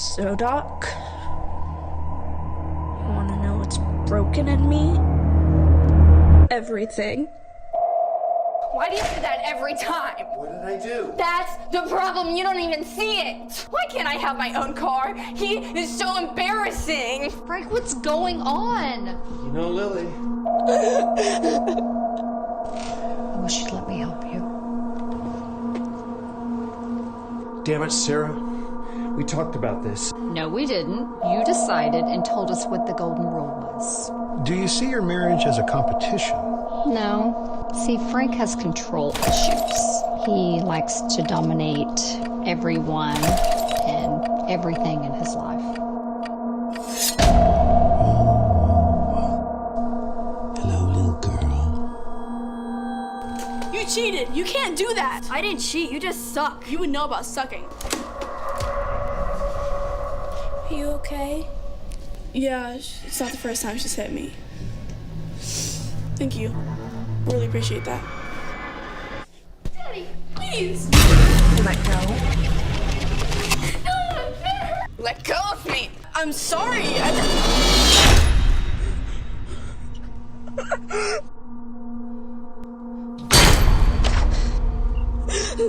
So, Doc, you want to know what's broken in me? Everything. Why do you do that every time? What did I do? That's the problem. You don't even see it. Why can't I have my own car? He is so embarrassing. Frank, what's going on? You know, Lily. I wish you'd let me help you. Damn it, Sarah. We talked about this. No, we didn't. You decided and told us what the golden rule was. Do you see your marriage as a competition? No. See, Frank has control issues. He likes to dominate everyone and everything in his life. Hello, little girl. You cheated. You can't do that. I didn't cheat. You just suck. You would know about sucking. Are you okay? Yeah, it's not the first time she's hit me. Thank you. Really appreciate that. Daddy, please. Let go. Let go of me. I'm sorry. Do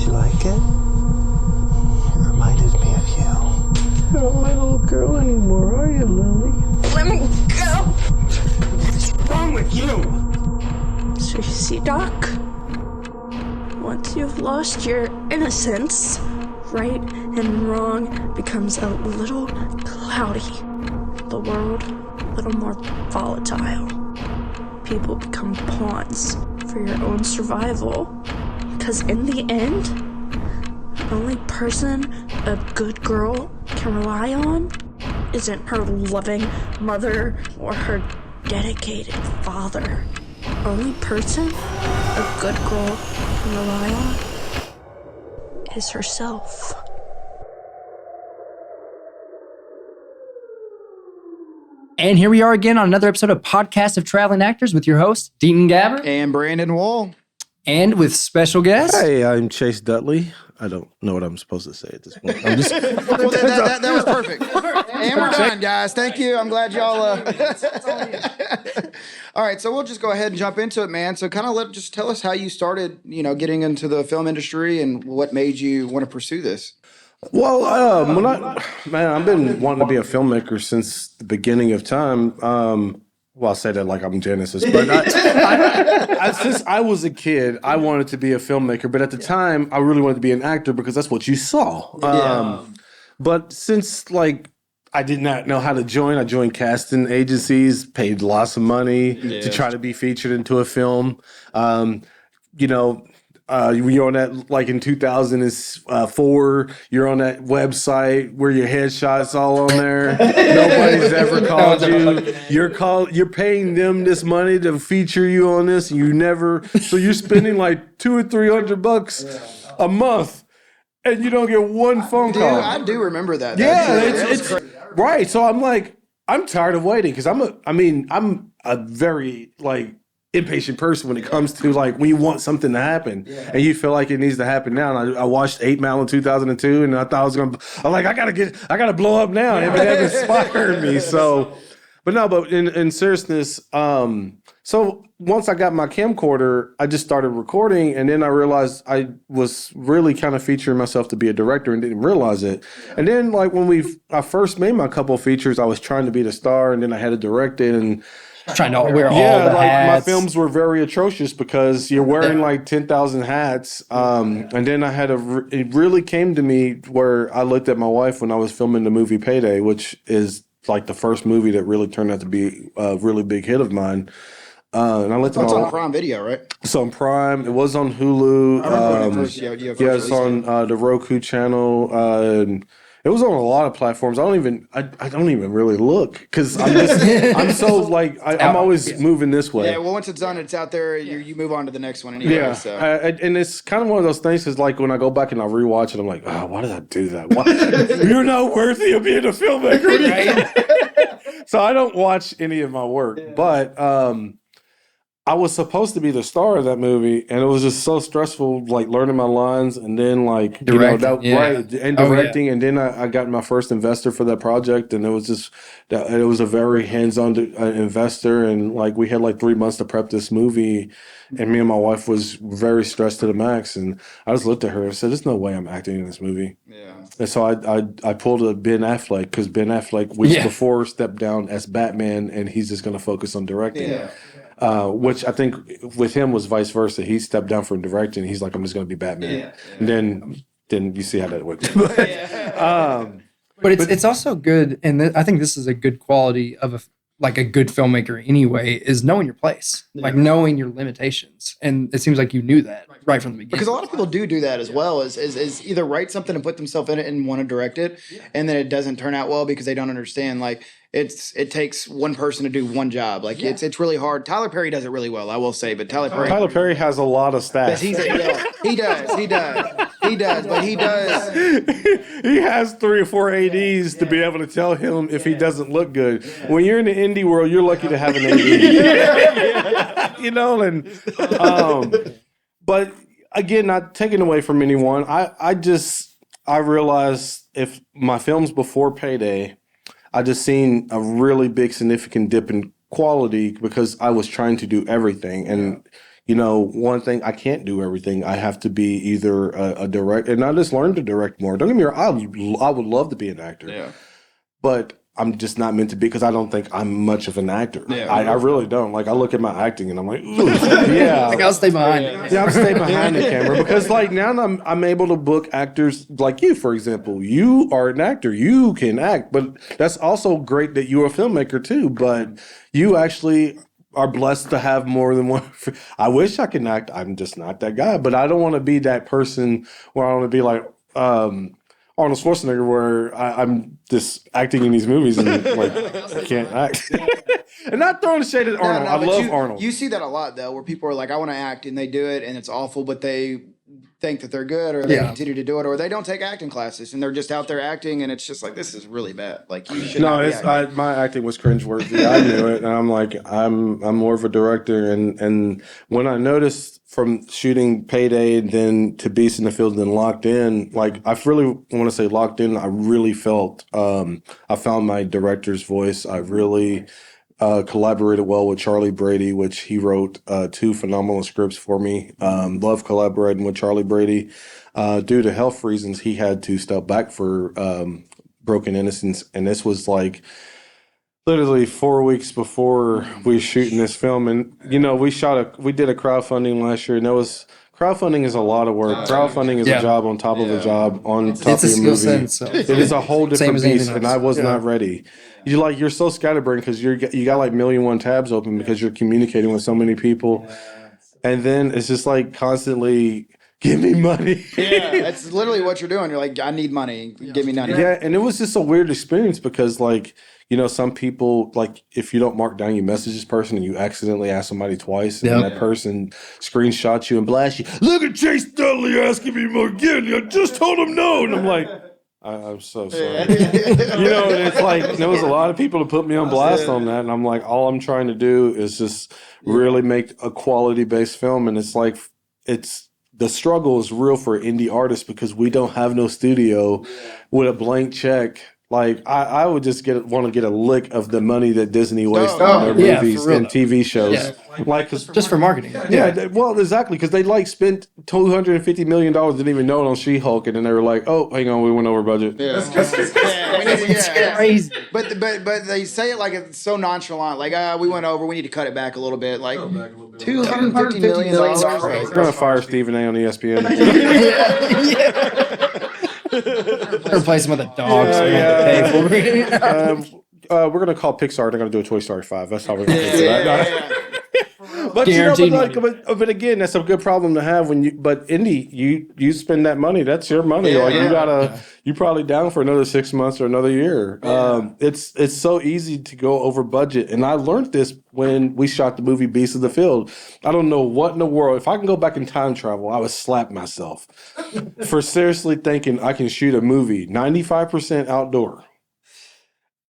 you like it? It reminded me of you. You're not my little girl anymore, are you, Lily? Let me go. What's wrong with you? So you see, Doc, once you've lost your innocence, right and wrong becomes a little cloudy. The world a little more volatile. People become pawns for your own survival. Because in the end, the only person a good girl can rely on isn't her loving mother or her dedicated father. The only person a good girl can rely on is herself. And here we are again on another episode of Podcast of Traveling Actors with your host, Deaton Gabbard, And Brandon Wall. and with special guest. Hey, I'm Chase Dudley. I don't know what I'm supposed to say at this point. I'm just Well, that was perfect. And we're done, guys. Thank you. I'm glad y'all. All right, so we'll just go ahead and jump into it, man. So kind of just tell us how you started, getting into the film industry and what made you want to pursue this. well, I've been wanting to be a filmmaker since the beginning of time. Well, I say that like I'm Genesis, but since I was a kid, I wanted to be a filmmaker. But at the time, I really wanted to be an actor because that's what you saw. But since I did not know how to join, I joined casting agencies, paid lots of money to try to be featured into a film. You're on that in 2004. You're on that website where your headshot's all on there. Nobody's ever called you. You're paying them this money to feature you on this, and you never. So you're spending like $200 or $300 a month, and you don't get one phone call. I do remember that. It's right. So I'm tired of waiting because I'm a very impatient person when it comes to when you want something to happen and you feel like it needs to happen now. And I watched 8 Mile in 2002 and I thought I gotta blow up now. And that inspired me. So, but in seriousness, so once I got my camcorder, I just started recording, and then I realized I was really kind of featuring myself to be a director and didn't realize it. And then when I first made my couple features, I was trying to be the star, and then I had to direct it and Trying to wear all the hats. My films were very atrocious because you're wearing 10,000 hats. And then I had it really came to me where I looked at my wife when I was filming the movie Payday, which is the first movie that really turned out to be a really big hit of mine. And I looked at It's on Prime Video, right? It's on Prime. It was on Hulu. I remember when it's on the Roku channel. And it was on a lot of platforms. I don't even really look because I'm so I'm always moving this way. Yeah, well, once it's done, it's out there. You move on to the next one anyway. Yeah, so. And it's kind of one of those things. Is when I go back and I rewatch it, I'm like, why did I do that? Why? You're not worthy of being a filmmaker. Right? So So I don't watch any of my work, but I was supposed to be the star of that movie, and it was just so stressful, like learning my lines and then like Directing, right, and directing, and then I got my first investor for that project, and it was just it was a very hands-on investor, and like we had like 3 months to prep this movie, and me and my wife was very stressed to the max, and I just looked at her and said, "There's no way I'm acting in this movie." Yeah, and so I pulled a Ben Affleck because Ben Affleck weeks before stepped down as Batman, and he's just going to focus on directing. Yeah. Which I think with him was vice versa. He stepped down from directing. He's like, I'm just going to be Batman. Yeah. And then you see how that went. But it's also good, and I think this is a good quality of a good filmmaker anyway, is knowing your place, like knowing your limitations. And it seems like you knew that right from the beginning. Because a lot of people do that as well, is either write something and put themselves in it and want to direct it, and then it doesn't turn out well because they don't understand, like, it takes one person to do one job. Like it's really hard. Tyler Perry does it really well, I will say, but Tyler Perry has a lot of staff. He has 3 or 4 ADs to be able to tell him if he doesn't look good. When you're in the indie world, you're lucky to have an AD. You know, and but again, not taking away from anyone. I realized if my films before Payday, I just seen a really big significant dip in quality because I was trying to do everything. And, you know, one thing, I can't do everything. I have to be either a director, and I just learned to direct more. Don't get me wrong, I would love to be an actor. Yeah. But I'm just not meant to be because I don't think I'm much of an actor. Yeah, I really don't. Like, I look at my acting and I'm like, yeah. Like, I'll stay behind it. Yeah, I'll stay behind the camera because, like, now I'm able to book actors like you, for example. You are an actor. You can act. But that's also great that you're a filmmaker, too. But you actually are blessed to have more than one. I wish I could act. I'm just not that guy. But I don't want to be that person where I want to be like, Arnold Schwarzenegger, where I'm just acting in these movies and like I can't act. And not throwing shade at Arnold. I love Arnold. You see that a lot though, where people are like, I want to act, and they do it, and it's awful, but they think that they're good, or they continue to do it, or they don't take acting classes, and they're just out there acting, and it's just like, this is really bad. Like, you should. No, my acting was cringeworthy. I knew it, and I'm like, I'm more of a director, and when I noticed from shooting Payday and then to Beast in the Field and then Locked In, like, I really want to say Locked In, I really felt I found my director's voice. I really collaborated well with Charlie Brady, which he wrote 2 phenomenal scripts for me. Love collaborating with Charlie Brady. Due to health reasons, he had to step back for Broken Innocence, and this was like literally 4 weeks before we were shooting this film. And you know, we did a crowdfunding last year, and crowdfunding is a lot of work. Crowdfunding is a job on top of a job on top of your movie. It is a whole different beast, and I was not ready. You're so scatterbrained because you got like 1,000,001 tabs open because you're communicating with so many people, and then it's just like constantly, give me money. Yeah, that's literally what you're doing. You're like, I need money. Give me money. Yeah, and it was just a weird experience because, like, you know, some people, like, if you don't mark down your message this person and you accidentally ask somebody twice, and that person screenshots you and blasts you, look at Chase Dudley asking me more again. I just told him no. And I'm like, I'm so sorry. You know, and it's like, there was a lot of people to put me on blast on that. And I'm like, all I'm trying to do is just really make a quality-based film. And it's like, the struggle is real for indie artists because we don't have no studio with a blank check. Like, I would just want to get a lick of the money that Disney wastes on their movies and TV shows. Yeah. Like, just for marketing. Well, exactly, because they like spent $250 million, didn't even know it on She-Hulk, and then they were like, oh, hang on, we went over budget. It's crazy. But they say it like it's so nonchalant. Like, we went over, we need to cut it back a little bit. Like, $250 million. We're going to fire Stephen A. on ESPN. Replace him with a dog. We're going to call Pixar. They're going to do a Toy Story 5. That's how we're going to do that. But Guaranteed. But again, that's a good problem to have when you. But indie, you spend that money. That's your money. You probably down for another 6 months or another year. It's so easy to go over budget, and I learned this when we shot the movie Beast of the Field. I don't know what in the world. If I can go back in time travel, I would slap myself for seriously thinking I can shoot a movie 95% outdoor.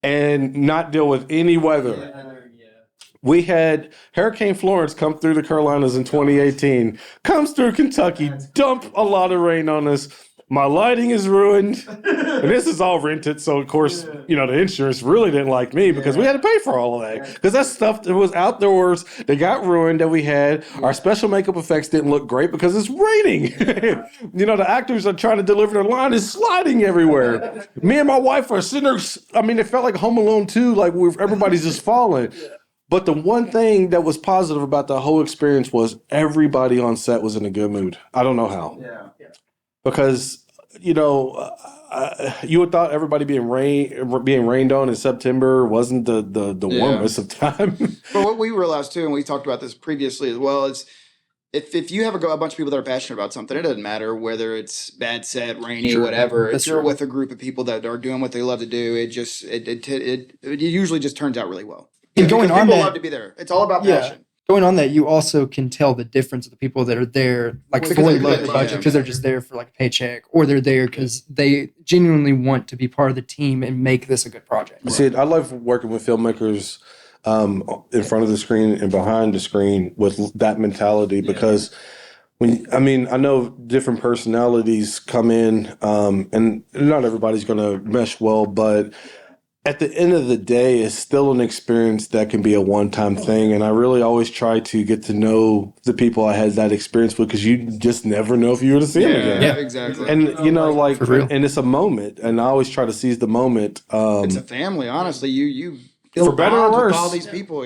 and not deal with any weather. We had Hurricane Florence come through the Carolinas in 2018, comes through Kentucky, dump a lot of rain on us. My lighting is ruined. And this is all rented. So, of course, the insurance really didn't like me because we had to pay for all of that. Because that stuff that was outdoors that got ruined that we had. Our special makeup effects didn't look great because it's raining. The actors are trying to deliver their line. It's sliding everywhere. Me and my wife are sitting there. I mean, it felt like Home Alone 2, like everybody's just falling. But the one thing that was positive about the whole experience was everybody on set was in a good mood. I don't know how. Yeah. Because, you would thought everybody being rained on in September wasn't the warmest of time. But what we realized too, and we talked about this previously as well, is if you have a bunch of people that are passionate about something, it doesn't matter whether it's bad set, rainy, whatever. If you're with a group of people that are doing what they love to do, it usually just turns out really well. And going on people that, love to be there. It's all about passion. Going on that, you also can tell the difference of the people that are there, like fully low budget, because they're just there for like a paycheck, or they're there because they genuinely want to be part of the team and make this a good project. Right. See, I love working with filmmakers in front of the screen and behind the screen with that mentality because I know different personalities come in, and not everybody's going to mesh well, but at the end of the day, it's still an experience that can be a one-time thing. And I really always try to get to know the people I had that experience with because you just never know if you were to see them again. Yeah, exactly. And, and it's a moment. And I always try to seize the moment. It's a family, honestly. You for better or worse. With all these people,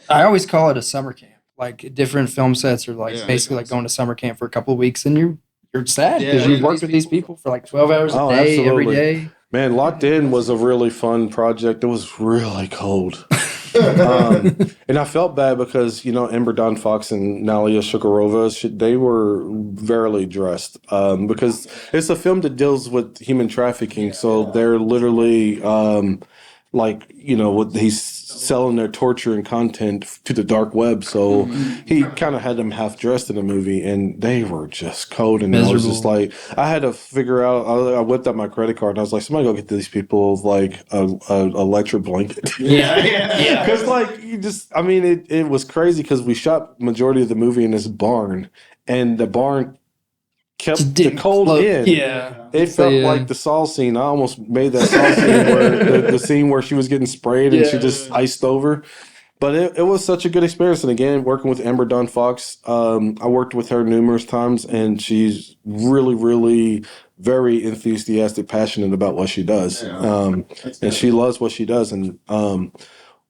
I always call it a summer camp. Like different film sets are basically like going to summer camp for a couple of weeks and you're sad because you've worked with these people for like 12 hours a day, every day. Man, Locked In was a really fun project. It was really cold. And I felt bad because, Amber Dawn Fox and Nalia Shukarova, they were very dressed because it's a film that deals with human trafficking. So they're literally he's selling their torture and content to the dark web. So he kind of had them half dressed in the movie and they were just cold. And I was just like, I had to figure out, I whipped out my credit card and I was like, somebody go get these people like a electric blanket. Yeah. Cause it was crazy because we shot majority of the movie in this barn and the barn kept the cold in. Yeah. It felt like the Saw scene. I almost made that Saw scene where the scene where she was getting sprayed and she just iced over. But it was such a good experience. And again, working with Amber Dawn Fox, I worked with her numerous times and she's really, really very enthusiastic, passionate about what she does. And she loves what she does. And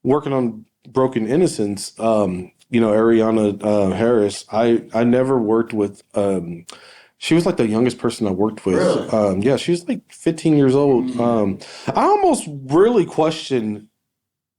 working on Broken Innocence, Ariana Harris, I never worked with she was like the youngest person I worked with. Really? She was like 15 years old. I almost really questioned,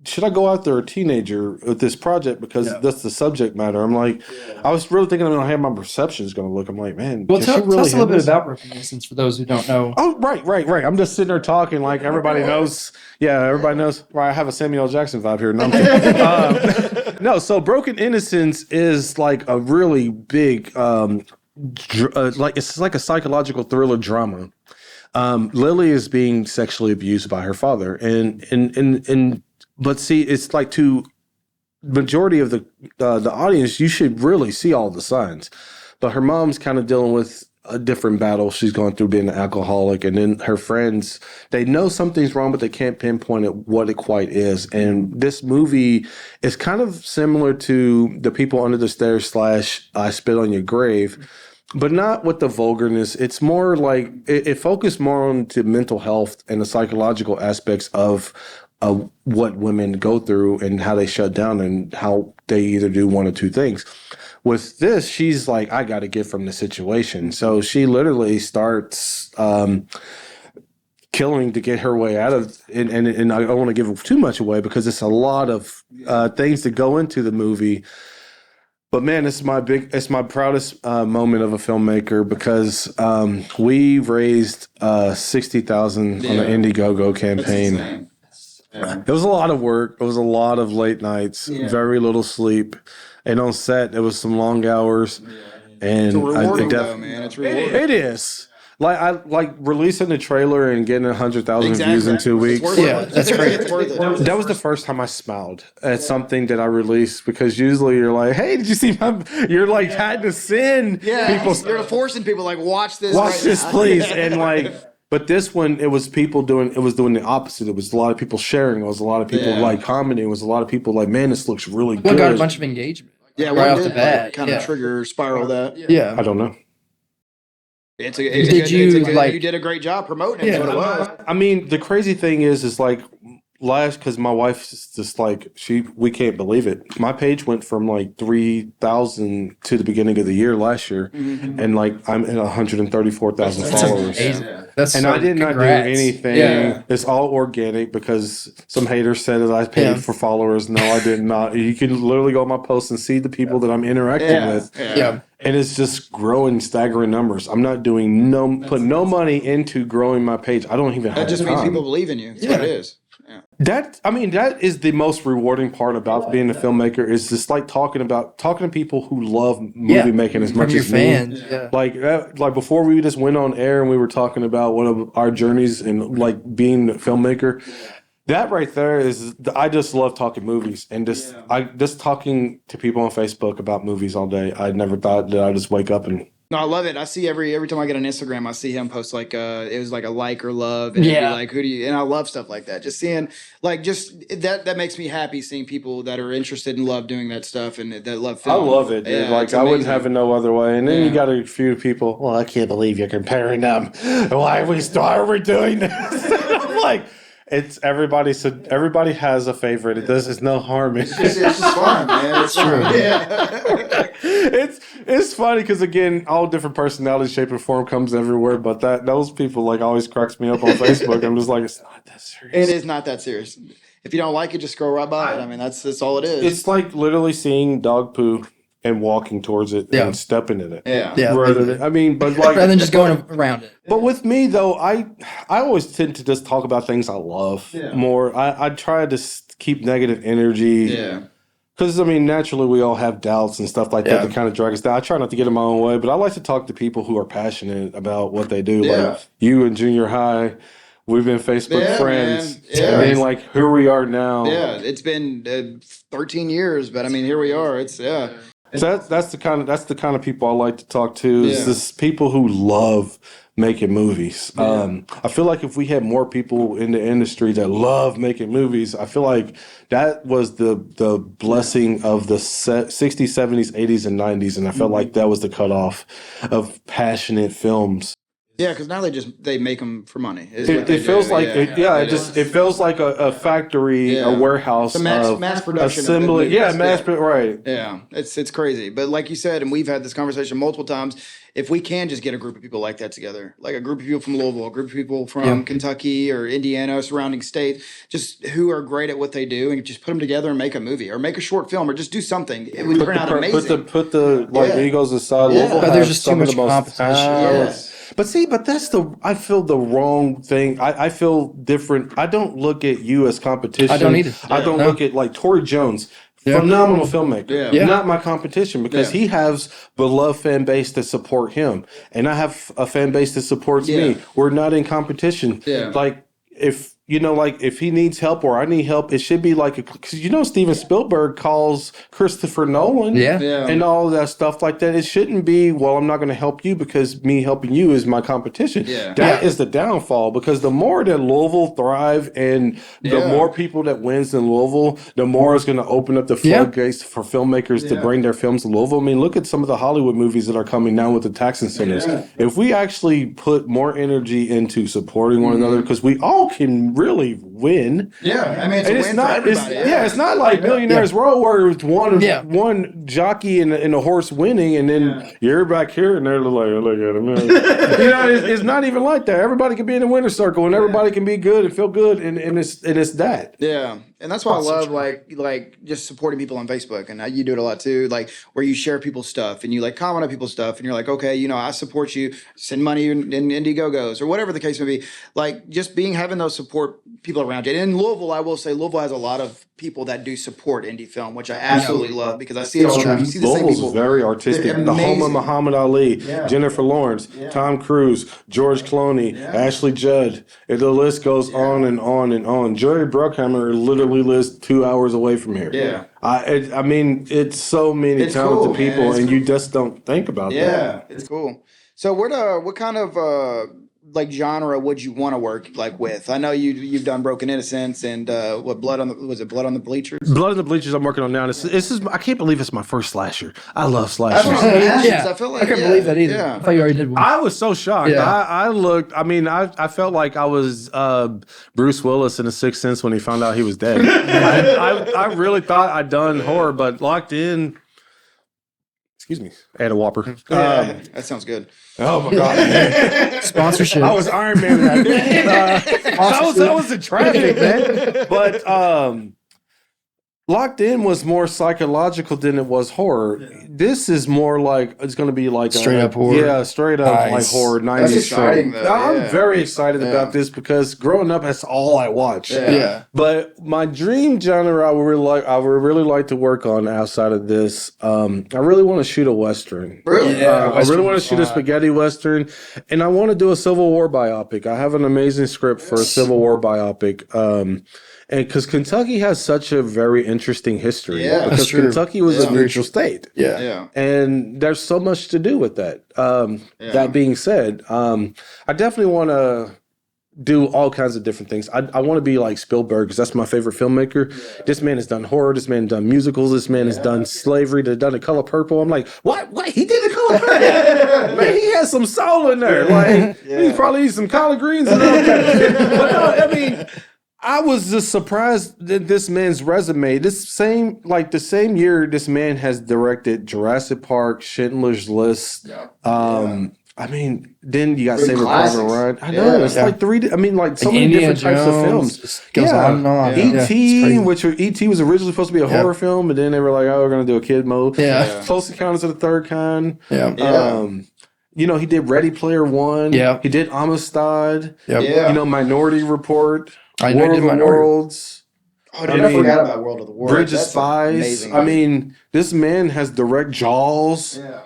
should I go after a teenager with this project because that's the subject matter? I'm like, I was really thinking about how my perception is going to look. I'm like, man, well, tell us a little bit about Broken Innocence for those who don't know. Oh, right. I'm just sitting there talking like everybody knows. Yeah, everybody knows. Right, I have a Samuel L. Jackson vibe here. No, I'm kidding. So Broken Innocence is like a really big it's like a psychological thriller drama. Lily is being sexually abused by her father, and but see, it's like to majority of the audience, you should really see all the signs, but her mom's kind of dealing with a different battle she's going through being an alcoholic, and then her friends, they know something's wrong, but they can't pinpoint it what it quite is. And this movie is kind of similar to The People Under the Stairs / I Spit on Your Grave, but not with the vulgarness. It's more like it focused more on the mental health and the psychological aspects of what women go through and how they shut down and how they either do one or two things. With this, she's like, I got to get from the situation. So she literally starts killing to get her way out of it. And I don't want to give too much away because it's a lot of things that go into the movie. But man, it's my proudest moment of a filmmaker because we raised $60,000 on the Indiegogo campaign. It was a lot of work. It was a lot of late nights, very little sleep. And on set, it was some long hours. And it's rewarding, though, man. It's rewarding. It is. like releasing the trailer and getting 100,000 views in 2 weeks. Yeah, that's great. It's worth it. That was the first time I smiled at something that I released, because usually you're like, hey, did you see my, you're like had to send people. You're forcing people like, watch this. Watch this, please. And like, but this one, it was people doing the opposite. It was a lot of people sharing. It was a lot of people like commenting. It was a lot of people like, man, this looks really good. We got a bunch of engagement. Yeah, right what off the did bat. kind of trigger spiral that? Yeah. I don't know. It's a good, you did a great job promoting it. Yeah. That's what it was. I mean, the crazy thing is like because my wife's just like, we can't believe it. My page went from like 3,000 to the beginning of the year last year, and like I'm at 134,000 followers. That's And so I did not do congrats. anything. Yeah. It's all organic, because some haters said that I paid for followers. No, I did not. You can literally go on my posts and see the people that I'm interacting with. Yeah. And it's just growing staggering numbers. I'm not doing put no money into growing my page. I don't even have That just means time. people believe in you. That's what it is. That is the most rewarding part about being a filmmaker, is just like talking to people who love movie making as much From your as me. fans. Yeah. Like before we just went on air and we were talking about one of our journeys in like being a filmmaker. That right there is, I just love talking movies, and just talking to people on Facebook about movies all day. I never thought that I'd just wake up and. No, I love it. I see every time I get on Instagram, I see him post like it was like a like or love, and it'd be like, who do you? And I love stuff like that. Just seeing like that makes me happy, seeing people that are interested and love doing that stuff and that love film. I love it, dude. Yeah, like it's I wouldn't amazing. have it no other way. And then you got a few people. Well, I can't believe you're comparing them. Why are we doing this? I'm like. It's everybody. So everybody has a favorite. It's no harm. It's just fun, man. It's true. Yeah. It's funny because again, all different personalities, shape, and form comes everywhere. But those people like always cracks me up on Facebook. I'm just like, it's not that serious. It is not that serious. If you don't like it, just scroll right by it. I mean, that's all it is. It's like literally seeing dog poo and walking towards it and stepping in it. Yeah. I mean, but like Rather than just going around it. But with me though, I always tend to just talk about things I love more. I try to keep negative energy. Yeah. Because, I mean, naturally we all have doubts and stuff like that kind of drag us down. I try not to get in my own way, but I like to talk to people who are passionate about what they do. Yeah. Like you in junior high, we've been Facebook friends. Man. Yeah. I mean, like, here we are now. Yeah, it's been 13 years, but I mean, here we are. It's So that's the kind of people I like to talk to. Is this people who love making movies. I feel like if we had more people in the industry that love making movies, I feel like that was the blessing of the 60s, 70s, 80s, and 90s, and I felt like that was the cutoff of passionate films. Yeah, because now they make them for money. It feels like it feels like a factory, a warehouse, the mass production, assembly. Right. Yeah, it's crazy. But like you said, and we've had this conversation multiple times. If we can just get a group of people like that together, like a group of people from Louisville, a group of people from Kentucky or Indiana, surrounding states, just who are great at what they do, and just put them together and make a movie or make a short film or just do something, it would turn out amazing. Put the egos aside. Yeah. But there's just too much competition. But that's I feel the wrong thing. I feel different. I don't look at you as competition. I don't either. I don't look at like Tori Jones. Phenomenal filmmaker. Yeah. Not my competition because he has beloved fan base that support him. And I have a fan base that supports me. We're not in competition. Yeah. Like if if he needs help or I need help, it should be like because Steven Spielberg calls Christopher Nolan and all of that stuff like that. It shouldn't be, well, I'm not going to help you because me helping you is my competition. Yeah. That is the downfall because the more that Louisville thrive and the more people that wins in Louisville, the more it's going to open up the floodgates for filmmakers to bring their films to Louisville. I mean, look at some of the Hollywood movies that are coming now with the tax incentives. If we actually put more energy into supporting one another, because we all can really win. Yeah, I mean, it's not for everybody. It's not like Millionaires Row where it's one jockey and a horse winning, and then you're back here and they're like, look at him. It's not even like that. Everybody can be in the winner's circle, and everybody can be good and feel good, and it's that. Yeah, and that's why I love like just supporting people on Facebook, and you do it a lot too. Like where you share people's stuff and you like comment on people's stuff, and you're like, okay, I support you. Send money in Indiegogos or whatever the case may be. Like just having those support support people around you. And in Louisville, I will say Louisville has a lot of people that do support indie film, which I absolutely love because I see it all the time. You see the same Louisville's people. very artistic. They're The home of amazing. Muhammad Ali, Jennifer Lawrence, Tom Cruise, George Clooney, Ashley Judd. And the list goes on and on and on. Jerry Bruckheimer literally lives 2 hours away from here. Yeah. I mean, it's so many It's talented cool, man. people, It's and cool. you just don't think about that. Yeah, it's cool. So what kind of like genre would you want to work like with? I know you've done Broken Innocence and Blood on the Bleachers? Blood in the Bleachers I'm working on now. This is I can't believe it's my first slasher. I love That's what I slashers. was gonna ask you, 'cause Yeah. I feel like I couldn't believe that either. Yeah. I thought you already did one. I was so shocked. Yeah. I looked. I mean, I felt like I was Bruce Willis in The Sixth Sense when he found out he was dead. I really thought I'd done horror, but Locked In. Excuse me. I had a Whopper. That sounds good. Oh my god! Sponsorship. I was Iron Man that day. That was the traffic, man. But Locked In was more psychological than it was horror. This is more like it's going to be like Straight up horror. Yeah, straight up Nice. like horror. 90s That's exciting, straight. though, I'm yeah. very excited about this because growing up, that's all I watched. Yeah. But my dream genre, I would really like to work on outside of this. I really want to shoot a western. Really? Yeah, I really want to shoot a fun. spaghetti western, and I want to do a Civil War biopic. I have an amazing script for a Civil War biopic. And because Kentucky has such a very interesting history. Yeah, because that's true. Kentucky was Yeah. a neutral state. Yeah. Yeah. And there's so much to do with that. That being said, I definitely want to do all kinds of different things. I want to be like Spielberg because that's my favorite filmmaker. Yeah. This man has done horror. This man has done musicals. This man has done slavery. He's done The Color Purple. I'm like, what? He did The Color Purple? Man, he has some soul in there. Like, he probably needs some collard greens and all that shit. But no, I mean, I was just surprised that this man's resume, the same year this man has directed Jurassic Park, Schindler's List. I mean, then you got Saving Private Ryan. I know, it's like three, I mean, like so many Indiana different types of Jones, films. just goes on and on. E.T., it's crazy. which E.T. was originally supposed to be a horror film, but then they were like, oh, we're going to do a kid mode. Yeah. Close Encounters of the Third Kind. Yeah. You know, he did Ready Player One. Yeah. He did Amistad. Yep. Yeah. You know, Minority Report. I know he World did of the Minority. Worlds. Oh, dude, I forgot about World of the World. Bridge of That's Spies. amazing. I mean, this man has direct Jaws. Yeah.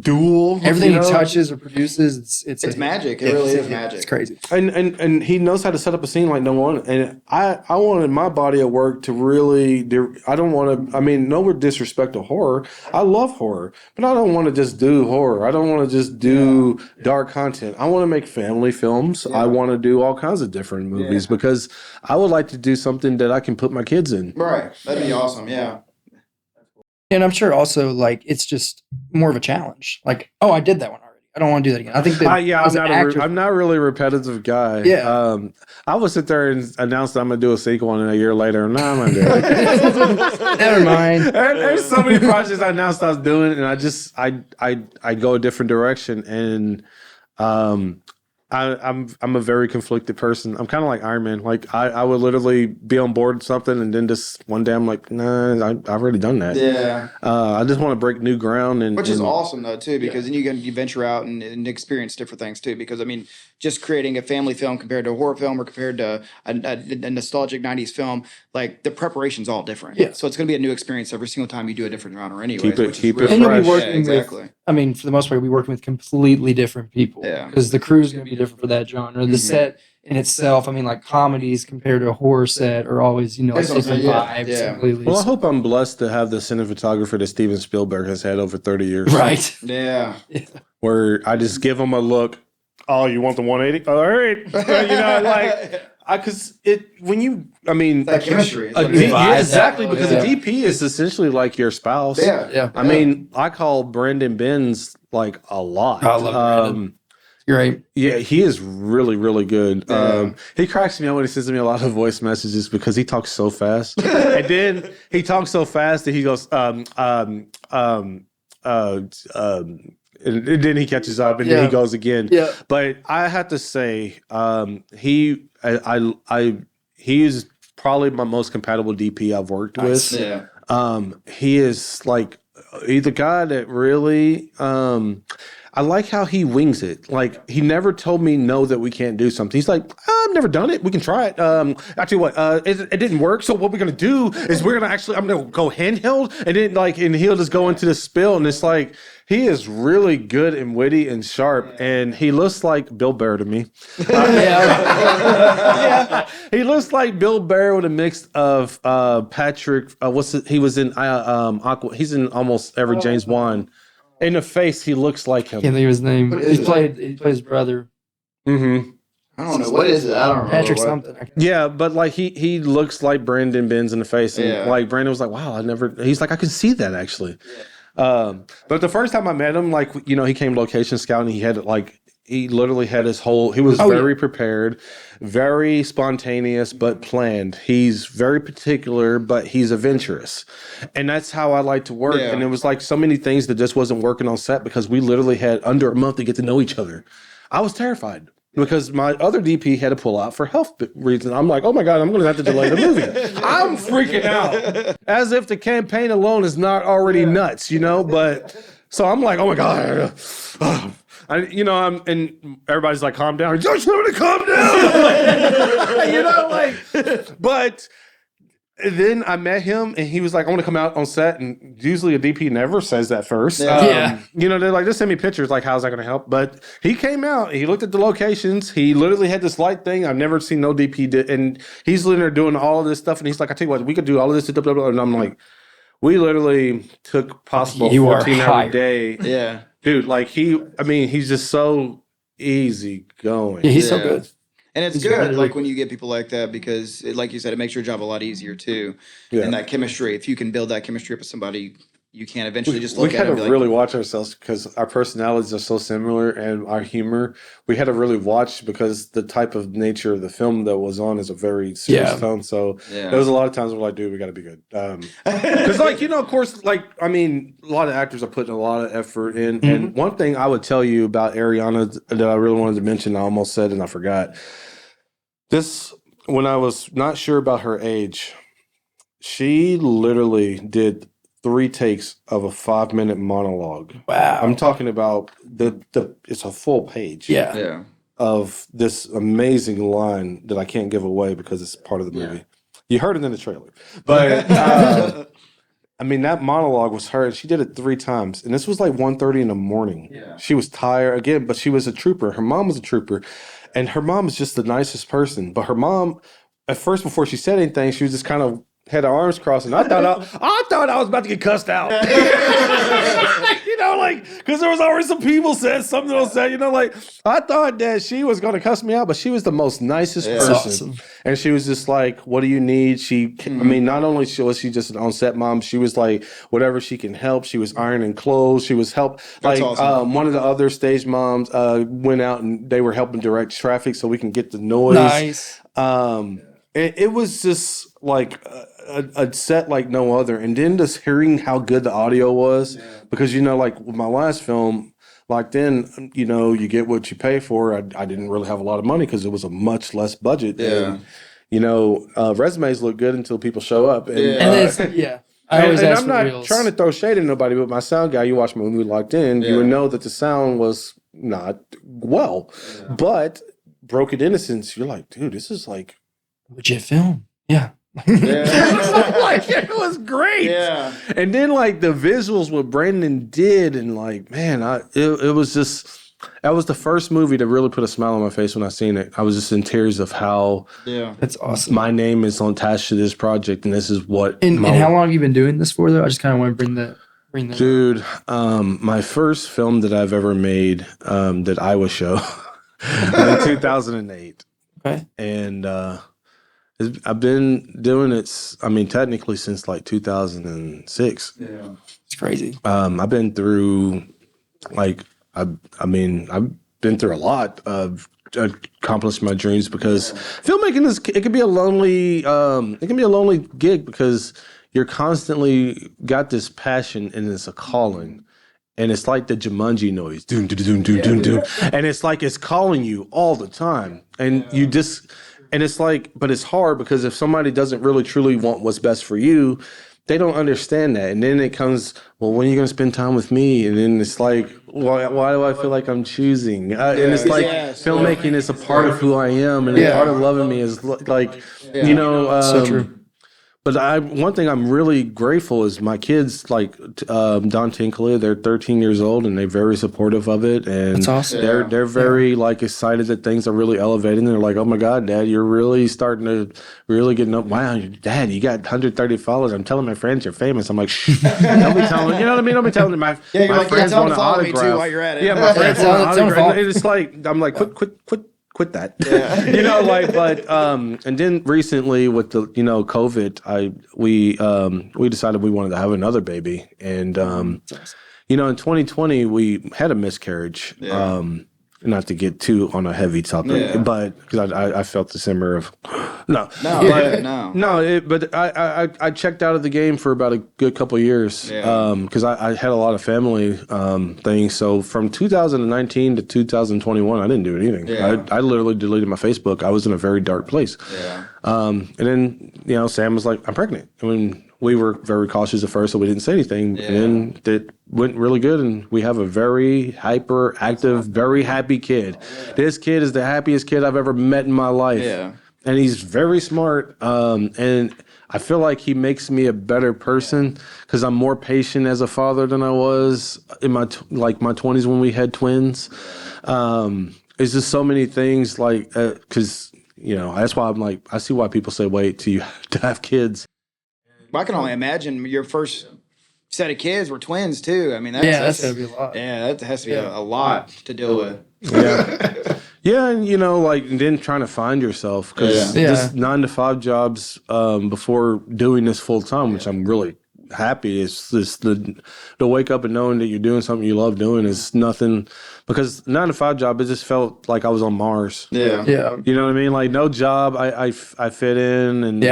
Duel. Everything you know? he touches or produces, it's magic. It really is magic. It's crazy. And he knows how to set up a scene like no one. And I wanted my body of work to really. I don't want to. I mean, no disrespect to horror. I love horror, but I don't want to just do horror. I don't want to just do dark content. I want to make family films. I want to do all kinds of different movies because I would like to do something that I can put my kids in. Right. That'd be awesome. Yeah. And I'm sure also like it's just more of a challenge. Like, oh, I did that one already. I don't want to do that again. I think that I'm not really a repetitive guy. Yeah. I would sit there and announce that I'm gonna do a sequel, and a year later, no, I'm gonna do it. Never mind. There's so many projects I announced I was doing, and I go a different direction, and I'm a very conflicted person. I'm kind of like Iron Man. Like I would literally be on board with something, and then just one day I'm like, nah, I've already done that. Yeah. I just want to break new ground, Which is awesome though too, because then you venture out and experience different things too. Because I mean, just creating a family film compared to a horror film or compared to a nostalgic '90s film, like the preparation's all different. Yeah. So it's going to be a new experience every single time you do a different genre. Anyway, Keep it And you'll be fresh. working exactly. with, I mean, for the most part, we'll be working with completely different people. Yeah. Because the crew's going to be different for that genre. The set in itself, I mean, like comedies compared to a horror set are always, like That's what I'm different saying, vibes. yeah. Completely. Well, I hope I'm blessed to have the cinematographer that Steven Spielberg has had over 30 years. Right. Yeah. Where I just give him a look. Oh, you want the 180? All right. Because That chemistry. is a what it D- is. yeah, exactly, because Yeah. a DP is essentially like your spouse. Yeah. Yeah. I mean, I call Brendan Benz like a lot. I love Brendan. Great. Yeah, he is really, really good. Yeah. He cracks me up when he sends me a lot of voice messages because he talks so fast. And then he talks so fast that he goes, and then he catches up and then he goes again. Yeah. But I have to say, he is probably my most compatible DP I've worked with. Yeah. He is like he's the guy that really I like how he wings it. Like, he never told me no that we can't do something. He's like, I've never done it. We can try it. Actually, what? It didn't work. So what we're gonna do is I'm gonna go handheld, and then and he'll just go into the spill, and it's like he is really good and witty and sharp, and he looks like Bill Burr to me. He looks like Bill Burr with a mix of Patrick. He was in Aqua. He's in almost every James Wan. In the face, he looks like him. Can't think of his name. He plays his brother. Mm-hmm. I don't know what is it. I don't remember. Patrick something. Yeah, but like he looks like Brandon Benz in the face, and like Brandon was like, "Wow, He's like, I can see that actually." But the first time I met him, he came location scouting. He literally had his whole. He was very prepared, very spontaneous, but planned. He's very particular, but he's adventurous, and that's how I like to work. Yeah. And it was like so many things that just wasn't working on set because we literally had under a month to get to know each other. I was terrified because my other DP had to pull out for health reasons. I'm like, oh my God, I'm going to have to delay the movie. I'm freaking out, as if the campaign alone is not already nuts, But so I'm like, oh my God. And everybody's like, calm down. Don't you want to calm down? But then I met him and he was like, I want to come out on set. And usually a DP never says that first. They're like, just send me pictures. Like, how's that going to help? But he came out, he looked at the locations. He literally had this light thing. I've never seen no DP did. And he's literally doing all of this stuff. And he's like, I tell you what, we could do all of this. And I'm like, we literally took possible 14-hour day. Yeah. Dude, he's just so easy going. Yeah, he's so good. And it's good, when you get people like that, because, like you said, it makes your job a lot easier, too. Yeah. And that chemistry, if you can build that chemistry up with somebody, you can eventually just look at it and be like... We had to really watch ourselves because our personalities are so similar and our humor. We had to really watch because the type of nature of the film that was on is a very serious tone. So there was a lot of times we're like, dude, we got to be good. Because, of course, a lot of actors are putting a lot of effort in. Mm-hmm. And one thing I would tell you about Ariana that I really wanted to mention, I almost said and I forgot. When I was not sure about her age, she literally did 3 takes of a 5-minute monologue. Wow. I'm talking about it's a full page. Yeah. Of this amazing line that I can't give away because it's part of the movie. You heard it in the trailer. But that monologue was her. She did it 3 times. And this was like 1:30 in the morning. Yeah. She was tired again, but she was a trooper. Her mom was a trooper. And her mom is just the nicest person. But her mom, at first, before she said anything, she was just kind of had her arms crossed, and I thought I was about to get cussed out. Because there was already some people said something else said, I thought that she was going to cuss me out, but she was the most nicest person. Awesome. And she was just like, what do you need? Not only was she just an on-set mom, she was like, whatever she can help. She was ironing clothes. She was help. Awesome. One of the other stage moms went out and they were helping direct traffic so we can get the noise. Nice. It was just like a set like no other. And then just hearing how good the audio was, because, with my last film, then, you get what you pay for. I didn't really have a lot of money because it was a much less budget. Yeah. And, resumes look good until people show up. And, I always ask I'm not trying to throw shade at nobody, but my sound guy, you watch my movie Locked In, you would know that the sound was not well. Yeah. But Broken Innocence, you're like, dude, this is like legit film. Yeah. It was great. Yeah. And then the visuals what Brandon did, and it was just, that was the first movie to really put a smile on my face when I seen it. I was just in tears of how that's awesome. My name is attached to this project, and this is what. And how long have you been doing this for, though? I just kind of want to bring that. Dude, my first film that I've ever made, that Iowa show, in 2008. Okay. And I've been doing it, technically since 2006. Yeah. It's crazy. I've been through, I've been through a lot of accomplishing my dreams, because filmmaking it can be a lonely gig, because you're constantly got this passion and it's a calling. And it's like the Jumanji noise, doom, doom, doom, doom, doom, doom. And it's like it's calling you all the time. And you just, and it's but it's hard, because if somebody doesn't really truly want what's best for you, they don't understand that. And then it comes, well, when are you going to spend time with me? And then it's like, why do I feel like I'm choosing? And it's like filmmaking is a part of who I am, and a part of loving me is like, you know, so true. But one thing I'm really grateful is my kids, like Don Tinkley, they're 13 years old and they're very supportive of it. And that's awesome. They're very like excited that things are really elevating. They're like, oh my God, Dad, you're really starting to really getting up. Wow, Dad, you got 130 followers. I'm telling my friends you're famous. I'm like, shh, don't be telling, you know what I mean? Don't be telling them my friends want an autograph. Me too while you're at it. Yeah, my friends want an autograph. It's like, I'm like, quit that. Yeah. You know, like, but and then recently with the, you know, COVID, we decided we wanted to have another baby. And you know, in 2020 we had a miscarriage. Yeah. Not to get too on a heavy topic, but because I felt the simmer of but I checked out of the game for about a good couple of years because I had a lot of family things. So from 2019 to 2021, I didn't do anything. I literally deleted my Facebook. I was in a very dark place. And then, you know, Sam was like, I'm pregnant. I mean, we were very cautious at first, so we didn't say anything. And then it went really good, and we have a very hyperactive, very happy kid. This kid is the happiest kid I've ever met in my life. Yeah. And he's very smart. And I feel like he makes me a better person because I'm more patient as a father than I was in my 20s when we had twins. It's just so many things, like, because, you know, that's why I'm like, I see why people say wait till you to have kids. I can only imagine your first set of kids were twins too. I mean, that's gotta be a lot. Yeah, that has to be a lot to deal with. Yeah, yeah, and you know, like, and then trying to find yourself because this 9-to-5 jobs before doing this full time, which I'm really happy. Is this to wake up and knowing that you're doing something you love doing is nothing, because 9-to-5 job, it just felt like I was on Mars. Yeah. You know what I mean? Like, no job, I fit in, and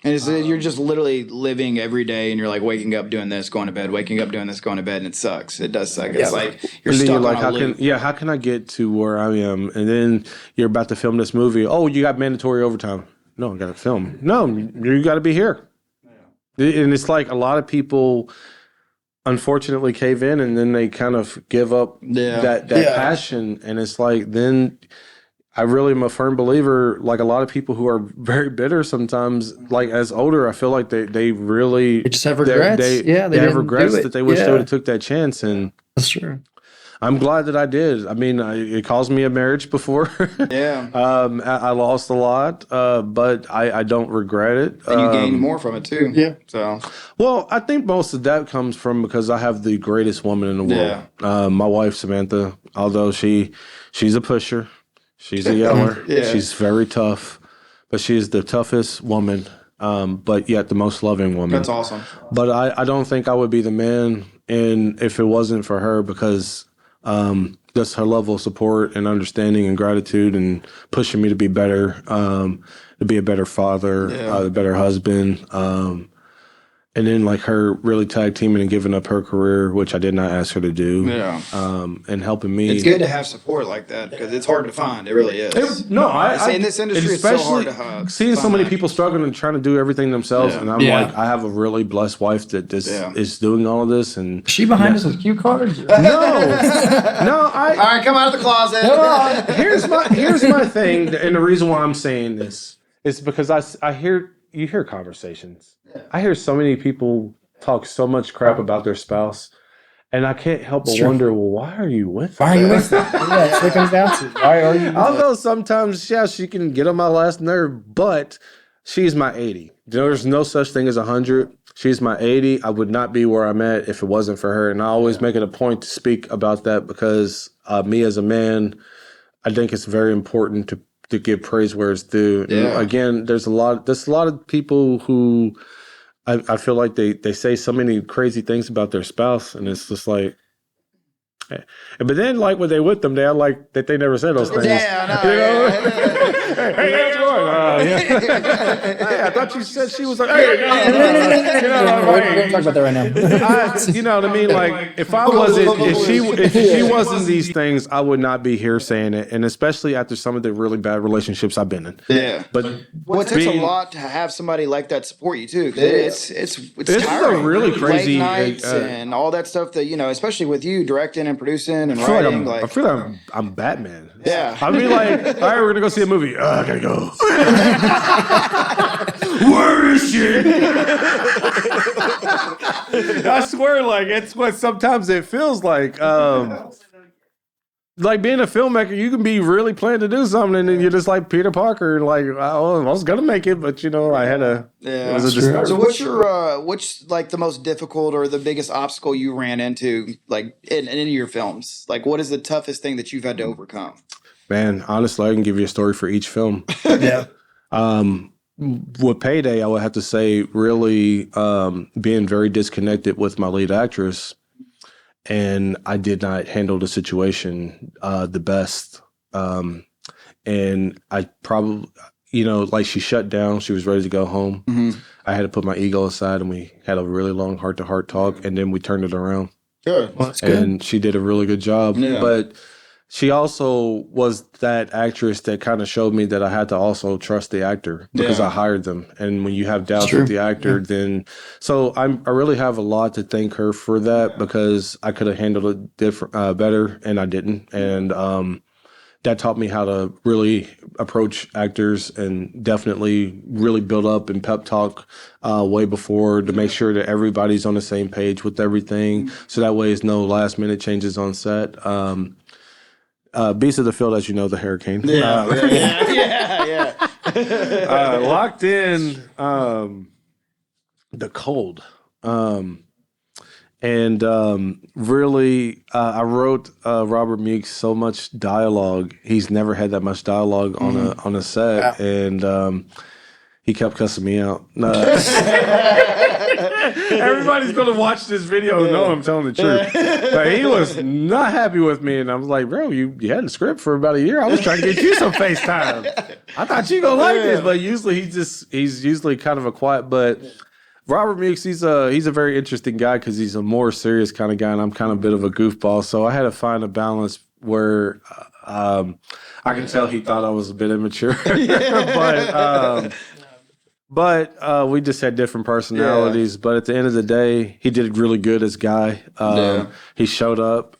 And you're just literally living every day, and you're like waking up doing this, going to bed, waking up doing this, going to bed, and it sucks. It does suck. It's like you're stuck on a loop. How can I get to where I am? And then you're about to film this movie. Oh, you got mandatory overtime. No, I got to film. No, you got to be here. And it's like a lot of people, unfortunately, cave in, and then they kind of give up that passion. And it's like, then I really am a firm believer, like a lot of people who are very bitter sometimes, like as older, I feel like they really just have regrets. They have regrets that they wish they would have took that chance. And that's true. I'm glad that I did. I mean, it caused me a marriage before. I lost a lot, but I don't regret it. And you gained more from it too. Yeah. So, well, I think most of that comes from because I have the greatest woman in the world. Yeah. My wife, Samantha, although she's a pusher. She's a yeller. She's very tough, but she's the toughest woman, but yet the most loving woman. That's awesome. But I don't think I would be the man if it wasn't for her, because just her level of support and understanding and gratitude and pushing me to be better, to be a better father, a better husband. And then, like, her really tag teaming and giving up her career, which I did not ask her to do, and helping me. It's good to have support like that because it's hard to find. It really is. In this industry, it's so hard to have. Seeing so many people struggling and trying to do everything themselves, and I'm like, I have a really blessed wife that is doing all of this. And is she behind us with cue cards? No. All right, come out of the closet. Here's my thing, and the reason why I'm saying this is because you hear conversations. I hear so many people talk so much crap about their spouse, and I can't help but wonder, well, why are you with them? Why are you with them? Yeah, that's what it comes down to. Why are you with Although sometimes, she can get on my last nerve, but she's my 80. There's no such thing as 100. She's my 80. I would not be where I'm at if it wasn't for her, and I always make it a point to speak about that because me as a man, I think it's very important to give praise where it's due. Yeah. And again, there's a lot of people who I feel like they say so many crazy things about their spouse, and it's just like, But then, like, when they with them, they like that they never said those things. Yeah, I know. You know? Hey, how's it going? Hey, I thought you said she was like, hey, no. We're talking about that right now. You know what I mean? Like, if she wasn't these things, I would not be here saying it. And especially after some of the really bad relationships I've been in. Yeah. But it takes a lot to have somebody like that support you too. It's this tiring. is a really crazy late nights and all that stuff that, you know, especially with you directing and producing and writing. I feel like I'm Batman. Yeah. I'd be like, all right, we're gonna go see a movie. I gotta go. Where is she? I swear, like, it's what sometimes it feels like. Like being a filmmaker, you can be really planning to do something, and then you're just like Peter Parker, like, I was gonna make it, but you know, I had a. Yeah. It was a disturbance. So what's like the most difficult or the biggest obstacle you ran into, like in any of your films? Like, what is the toughest thing that you've had to overcome? Man, honestly, I can give you a story for each film. Yeah. With Payday, I would have to say really being very disconnected with my lead actress, and I did not handle the situation the best. And I probably, you know, like she shut down. She was ready to go home. Mm-hmm. I had to put my ego aside, and we had a really long heart-to-heart talk, and then we turned it around. Good. Well, that's good. And she did a really good job. Yeah. But she also was that actress that kind of showed me that I had to also trust the actor because I hired them. And when you have doubts with the actor, then so I really have a lot to thank her for that because I could have handled it better, and I didn't. And that taught me how to really approach actors and definitely really build up and pep talk way before to make sure that everybody's on the same page with everything. So that way, there's no last minute changes on set. Beast of the Field, as you know, the hurricane. Yeah. Locked in, the cold. Really, I wrote Robert Meeks so much dialogue. He's never had that much dialogue on a set, and he kept cussing me out. Everybody's gonna watch this video and know I'm telling the truth. But he was not happy with me, and I was like, "Bro, you had a script for about a year. I was trying to get you some FaceTime. I thought you gonna like this." But usually he's usually kind of a quiet. But Robert Meeks, he's a very interesting guy because he's a more serious kind of guy, and I'm kind of a bit of a goofball. So I had to find a balance where I can tell he thought I was a bit immature, But we just had different personalities. Yeah. But at the end of the day, he did really good as Guy. He showed up.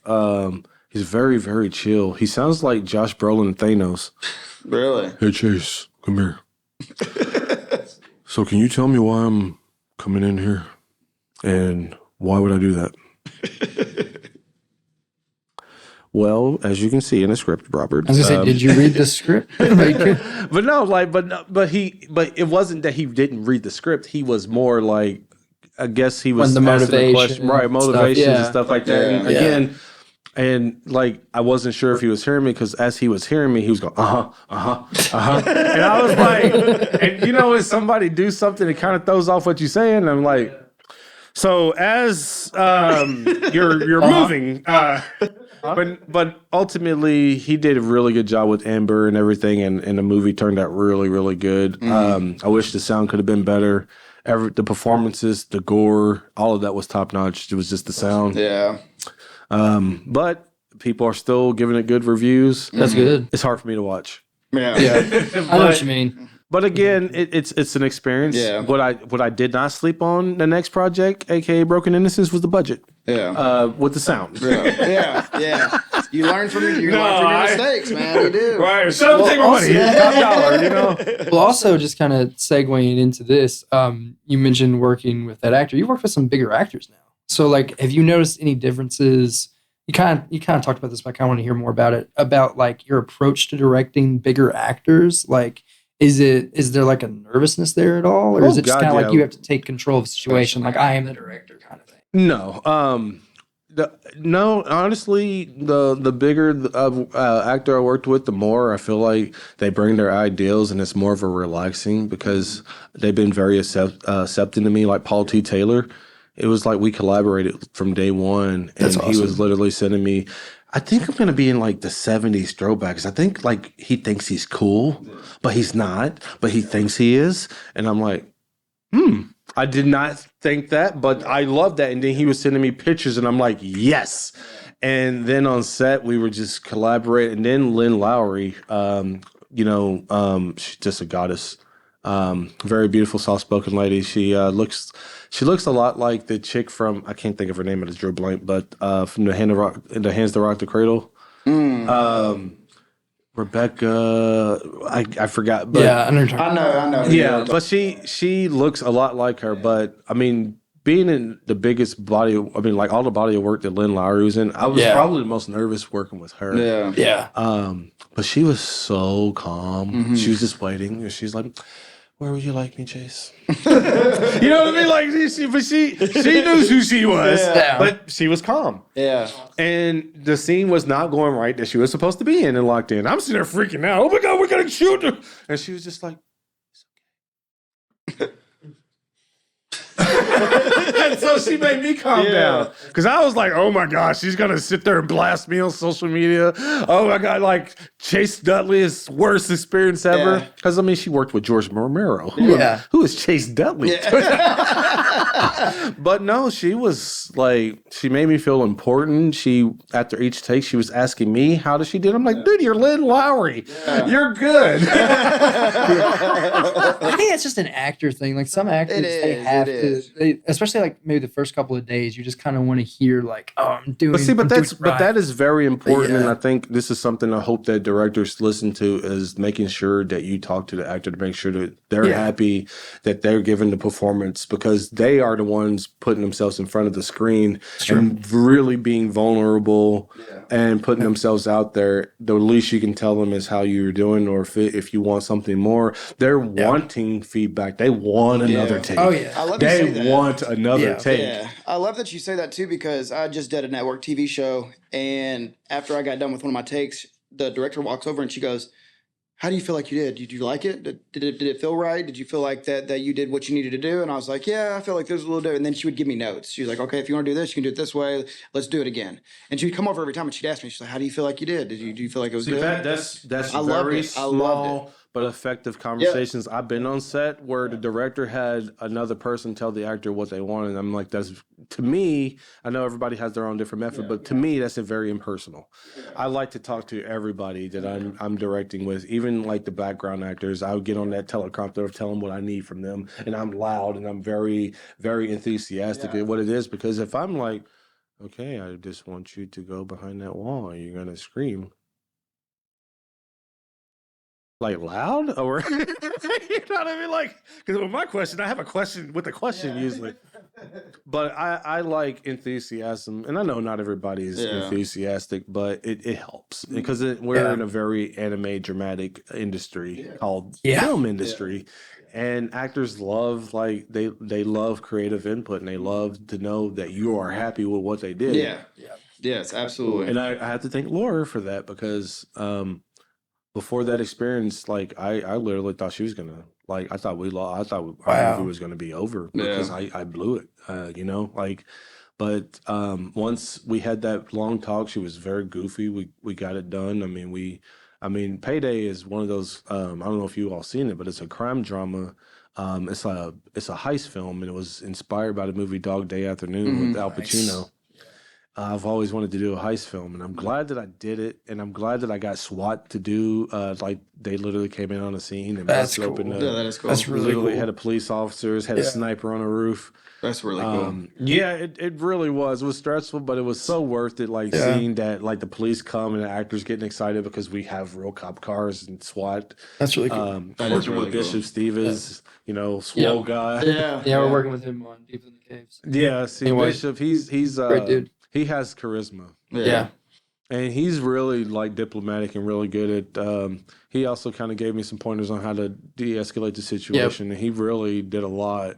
He's very, very chill. He sounds like Josh Brolin and Thanos. Really? Hey, Chase, come here. So can you tell me why I'm coming in here? And why would I do that? Well, as you can see in the script, Robert. I was gonna say, did you read the script? But no, like, but it wasn't that he didn't read the script. He was more like, I guess he was the motivation, right? Motivations and stuff like that. Yeah. And again, and like I wasn't sure if he was hearing me because as he was hearing me, he was going, and I was like, and you know, when somebody do something that kind of throws off what you're saying, I'm like, so as you're moving. But ultimately, he did a really good job with Amber and everything, and the movie turned out really, really good. I wish the sound could have been better. The performances, the gore, all of that was top notch. It was just the sound. Yeah. But people are still giving it good reviews. That's good. It's hard for me to watch. Yeah. I know what you mean. But again, it's an experience. Yeah. What I did not sleep on the next project, aka Broken Innocence, was the budget. Yeah. With the sound. Yeah. You learn from your mistakes, man. You do. Right. So take my money. Top dollar, you know. Well, also just kind of segueing into this, you mentioned working with that actor. You worked with some bigger actors now. So like, have you noticed any differences? You kind of talked about this, but I kind of want to hear more about it. About like your approach to directing bigger actors. Like, is there like a nervousness there at all, or is it just kind of like you have to take control of the situation? Like I am the director, kind of thing. No. No, honestly, the bigger actor I worked with, the more I feel like they bring their ideals, and it's more of a relaxing because they've been very accepting to me. Like Paul T. Taylor, it was like we collaborated from day one, and he was literally sending me. I think I'm gonna be in like the 70s throwbacks. I think like he thinks he's cool, but he's not, but he thinks he is. And I'm like, I did not think that, but I love that. And then he was sending me pictures and I'm like, yes. And then on set, we were just collaborating. And then Lynn Lowry, she's just a goddess. Very beautiful, soft-spoken lady. She looks a lot like the chick from, I can't think of her name, I just drew a blank, but from the Hands That Rock the Cradle. Rebecca, I forgot. But Yeah, I know. yeah, but she looks a lot like her. But I mean, being in the biggest body, like all the body of work that Lynn Lowry was in, I was probably the most nervous working with her. Yeah. But she was so calm. She was just waiting, and she's like, "Where would you like me, Chase?" You know what I mean? Like, she knew who she was, but she was calm. Yeah. And the scene was not going right that she was supposed to be in and locked in. I'm sitting there freaking out. Oh my God, we're gonna shoot her! And she was just like, "It's okay." And so she made me calm down because I was like, "Oh my gosh, she's gonna sit there and blast me on social media." Oh my God, like Chase Dudley is worst experience ever. Because I mean, she worked with George Romero. Who is Chase Dudley? But no, she was like, she made me feel important. She, after each take, she was asking me, "How did she do?" I'm like, "Dude, you're Lynn Lowry. You're good." I think it's just an actor thing. Like some actors, they have to, especially like maybe the first couple of days, you just kind of want to hear like, "Oh, I'm doing." But right. that is very important, and I think this is something I hope that directors listen to, is making sure that you talk to the actor to make sure that they're happy, that they're giving the performance, because they are the ones putting themselves in front of the screen and really being vulnerable and putting themselves out there. The least you can tell them is how you're doing, or if you want something more. They're wanting feedback. They want another take. Oh yeah, I love you say that. They want another take. Yeah, I love that you say that too, because I just did a network TV show, and after I got done with one of my takes, the director walks over and she goes, "How do you feel like you did? Did you like it? Did it feel right? Did you feel like that you did what you needed to do?" And I was like, "Yeah, I feel like there's a little different." And then she would give me notes. She was like, "Okay, if you want to do this, you can do it this way. Let's do it again." And she would come over every time and she'd ask me, she's like, "How do you feel like you did? Do you feel like it was good?" That's I loved very it. small but effective conversations. I've been on set where the director had another person tell the actor what they wanted. And I'm like, that's, to me, I know everybody has their own different method, but to me, that's very impersonal. I like to talk to everybody that I'm directing with, even like the background actors. I would get on that teleprompter, tell them what I need from them, and I'm loud and I'm very, very enthusiastic at what it is, because if I'm like, "Okay, I just want you to go behind that wall and you're gonna scream." Like loud, or you know what I mean? Like, because with my question, I have a question with a question usually, but I like enthusiasm, and I know not everybody is enthusiastic, but it helps because we're in a very anime dramatic industry called film industry, and actors love, like, they love creative input, and they love to know that you are happy with what they did. Yes, absolutely. And I have to thank Laura for that, because before that experience, like I literally thought she was gonna, like, I thought we lost. I thought our movie was gonna be over because I blew it. But once we had that long talk, she was very goofy. We got it done. I mean, Payday is one of those. I don't know if you all seen it, but it's a crime drama. It's a heist film, and it was inspired by the movie Dog Day Afternoon with Al Pacino. Nice. I've always wanted to do a heist film, and I'm glad that I did it, and I'm glad that I got SWAT to do. Like, they literally came in on the scene and that's cool. opened up. Yeah, that is cool. That's really cool. Had a police officers, had a sniper on a roof. That's really cool. Yeah, it really was. It was stressful, but it was so worth it. Like, seeing that, like, the police come and the actors getting excited because we have real cop cars and SWAT. That's really cool. That is really with Bishop cool. Stevens, swole guy. Yeah, we're working with him on Deep in the Caves. Yeah, see, Anyway, Bishop, he's great dude. He has charisma. Yeah. And he's really, like, diplomatic and really good at. He also kind of gave me some pointers on how to de-escalate the situation, and he really did a lot.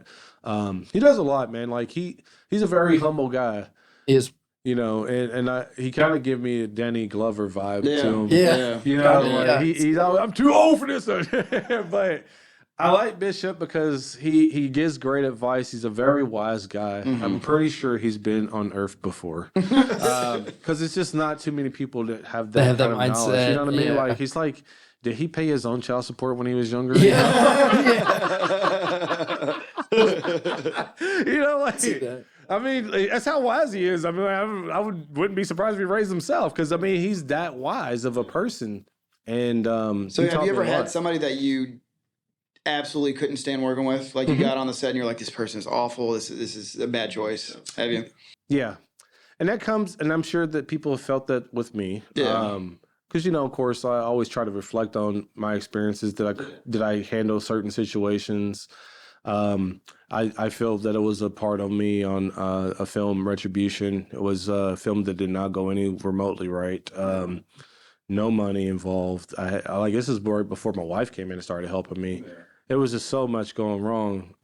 He does a lot, man. Like, he's a very humble guy. He is. And he kind of give me a Danny Glover vibe to him. Yeah. He's always, "I'm too old for this," but I like Bishop because he gives great advice. He's a very wise guy. I'm pretty sure he's been on Earth before, because it's just not too many people that have that, have that kind of knowledge. mindset, You know what I mean? yeah. Like he's like, did he pay his own child support when he was younger? You know, like I mean, that's how wise he is. I mean, wouldn't be surprised if he raised himself because I mean he's that wise of a person. And so have you ever had somebody that you absolutely couldn't stand working with? Like you got on the set and you're like, this person is awful. This is a bad choice. Have you? Yeah, and that comes, and I'm sure that people have felt that with me. Yeah. Because of course, I always try to reflect on my experiences. Did I handle certain situations? I feel that it was a part of me on a film, Retribution. It was a film that did not go any remotely right. No money involved. I like this is right before my wife came in and started helping me. There was just so much going wrong.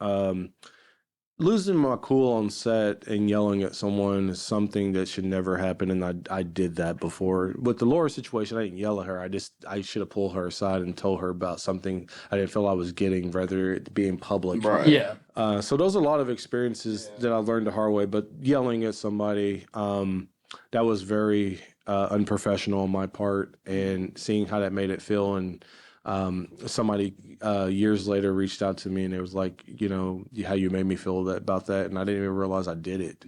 Losing my cool on set and yelling at someone is something that should never happen, and I did that before. With the Laura situation, I didn't yell at her. I should have pulled her aside and told her about something I didn't feel I was getting, rather it being public. Right. Yeah. So those are a lot of experiences that I learned the hard way. But yelling at somebody, that was very unprofessional on my part, and seeing how that made it feel. And somebody years later reached out to me and it was like, how you made me feel about that, and I didn't even realize I did it.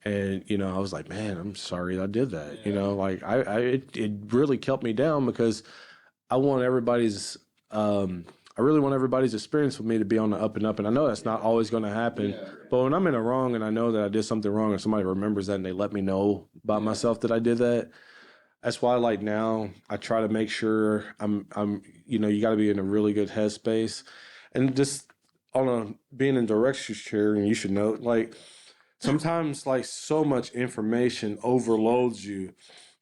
And I was like, man, I'm sorry I did that. Like it really kept me down because I want everybody's I really want everybody's experience with me to be on the up and up, and I know that's not always going to happen. But when I'm in a wrong and I know that I did something wrong, and somebody remembers that and they let me know about myself that I did that, that's why, like, now I try to make sure I'm you got to be in a really good headspace, and just being in director's chair, and you should know, like, sometimes like so much information overloads you,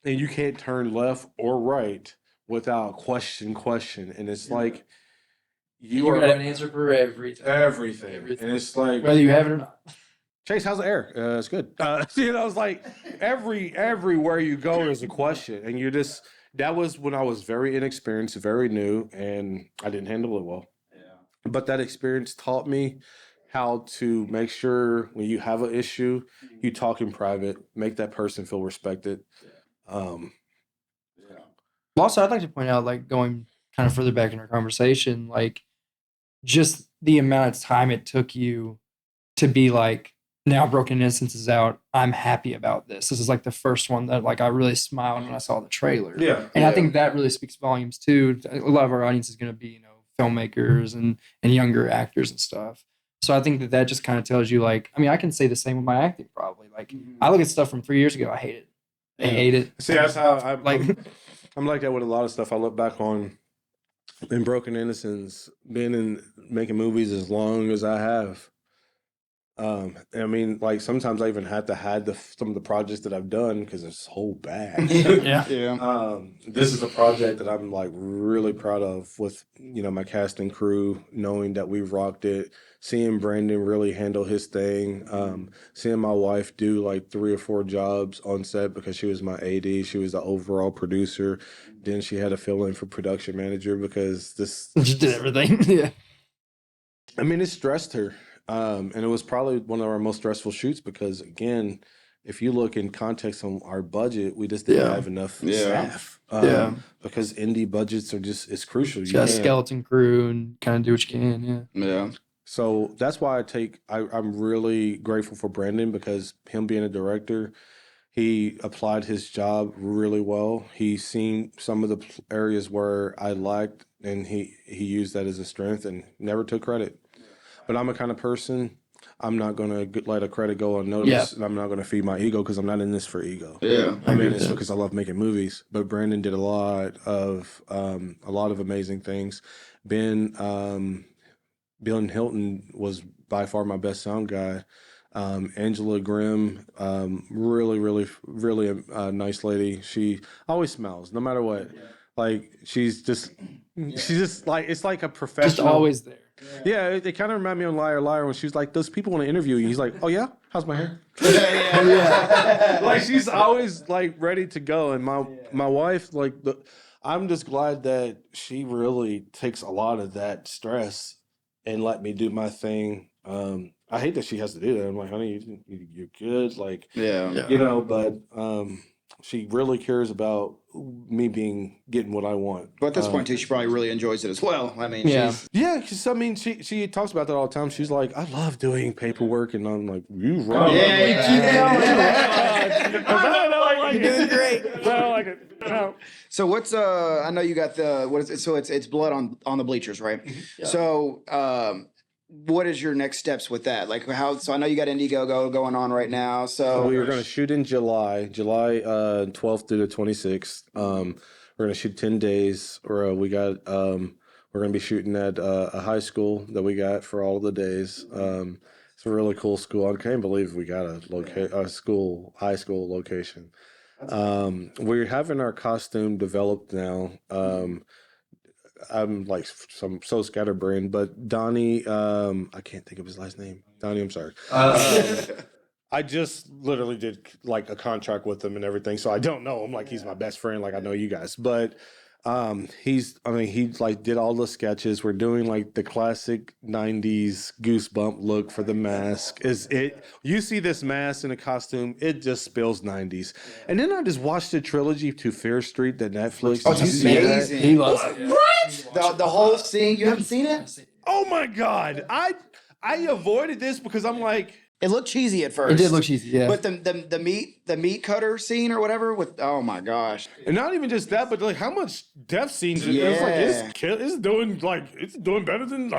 and you can't turn left or right without question, and it's like you You're gonna have an answer for everything. everything, and it's like Whether you have it or not. Chase, how's the air? It's good. It's like everywhere you go, there's a question. And that was when I was very inexperienced, very new, and I didn't handle it well. Yeah. But that experience taught me how to make sure when you have an issue, you talk in private, make that person feel respected. Also, I'd like to point out, like, going kind of further back in our conversation, like, just the amount of time it took you to be like, now Broken Innocence is out, I'm happy about this. This is like the first one that, like, I really smiled when I saw the trailer. Yeah. And I think that really speaks volumes too. A lot of our audience is going to be, filmmakers and younger actors and stuff. So I think that just kind of tells you, like, I mean, I can say the same with my acting probably. Like, I look at stuff from 3 years ago, I hate it. I hate it. See, that's how I'm like that with a lot of stuff. I look back on in Broken Innocence, making movies as long as I have. I mean, like, sometimes I even had to hide some of the projects that I've done because it's so bad. Yeah. This is a project that I'm, like, really proud of with, my cast and crew, knowing that we rocked it, seeing Brandon really handle his thing, seeing my wife do, like, 3 or 4 jobs on set because she was my AD, she was the overall producer, then she had a fill-in for production manager because She did everything. Yeah. I mean, it stressed her. And it was probably one of our most stressful shoots because, again, if you look in context on our budget, we just didn't have enough staff. Because indie budgets it's crucial. You got a skeleton crew and kind of do what you can. Yeah. So that's why I'm really grateful for Brandon, because him being a director, he applied his job really well. He's seen some of the areas where I lacked, and he used that as a strength and never took credit. But I'm a kind of person, I'm not going to let a credit go unnoticed, and I'm not going to feed my ego because I'm not in this for ego. Yeah. I'm in this because I love making movies. But Brandon did a lot of amazing things. Ben Hilton was by far my best sound guy. Angela Grimm, really, really, really a nice lady. She always smiles, no matter what. Like, she's just like, it's like a professional. Just always there. Yeah, it kind of reminded me of Liar Liar when she was like, those people want to interview you. He's like, oh yeah? How's my hair? Like, she's always, like, ready to go. And my wife, like, I'm just glad that she really takes a lot of that stress and let me do my thing. I hate that she has to do that. I'm like, honey, you're good. Like, you know, but she really cares about me getting what I want. But at this point, too, she probably really enjoys it as well. I mean, because I mean, she talks about that all the time. She's like, I love doing paperwork, and I'm like, you right? You're doing great. I like it. So what's I know you got the what is it? So it's blood on the bleachers, right? Yeah. So what is your next steps with that? Like how? So I know you got Indiegogo going on right now. So we were going to shoot in July 12th through the 26th. We're going to shoot 10 days. Or we got we're going to be shooting at a high school that we got for all of the days. It's a really cool school. I can't believe we got a high school location. We're having our costume developed now. I'm like so scatterbrained, but Donnie, I can't think of his last name. Donnie, I'm sorry. I just literally did like a contract with him and everything, so I don't know him. Like he's my best friend. Like I know you guys, but he like did all the sketches. We're doing like the classic 90s goosebump look for the mask. You see this mask in a costume, it just spills 90s. And then I just watched the trilogy to Fear Street, the Netflix. Oh, it's amazing. He loves it. What? The whole scene, you haven't seen it? Oh my God. I avoided this because I'm like, it looked cheesy at first. It did look cheesy, yeah. But the meat cutter scene or whatever with oh my gosh. And not even just that, but like how much death scenes it's doing better than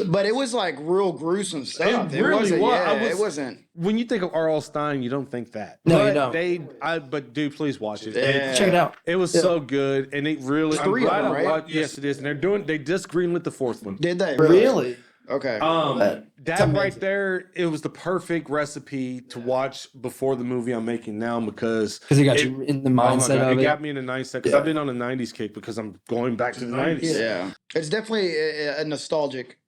But it was like real gruesome stuff. It really was. It wasn't. When you think of R.L. Stein, you don't think that. No, but you don't. But dude, please watch it. Yeah. Check it out. It was so good, and it really. There's three of them, right? Yes, it is, and they just greenlit the fourth one. Did they Really? Okay. That right there, it was the perfect recipe to watch before the movie I'm making now because it got you in the mindset of it. It got me in the mindset because I've been on a 90s kick because I'm going back to the 90s. Yeah. It's definitely a nostalgic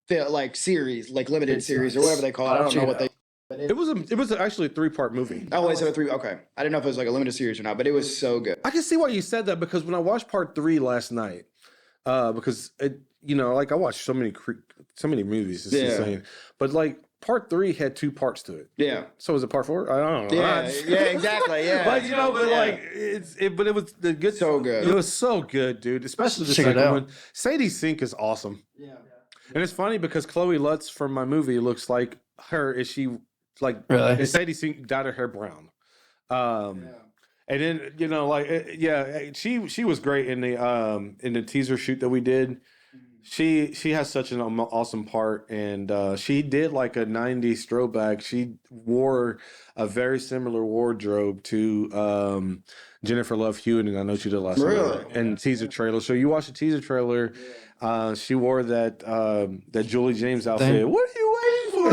like series, like limited series or whatever they call it. I don't know what they. It was actually a 3-part movie. Oh, is it a 3? Okay, I didn't know if it was like a limited series or not, but it was so good. I can see why you said that because when I watched part 3 last night, because like I watched so many movies, it's insane. But like part 3 had 2 parts to it. Yeah. So was it part 4? I don't know. Yeah, exactly. Yeah. But it was the good. So good. It was so good, dude. Especially the second one. Sadie Sink is awesome. Yeah. And it's funny because Chloe Lutz from my movie looks like her. Is she like really? Is Sadie Sink dyed her hair brown? And then she was great in the teaser shoot that we did. She has such an awesome part, and she did like a 90s throwback. She wore a very similar wardrobe to Jennifer Love Hewitt, and I know she did last night. And teaser trailer. So you watch the teaser trailer. She wore that Julie James outfit. What are you waiting for?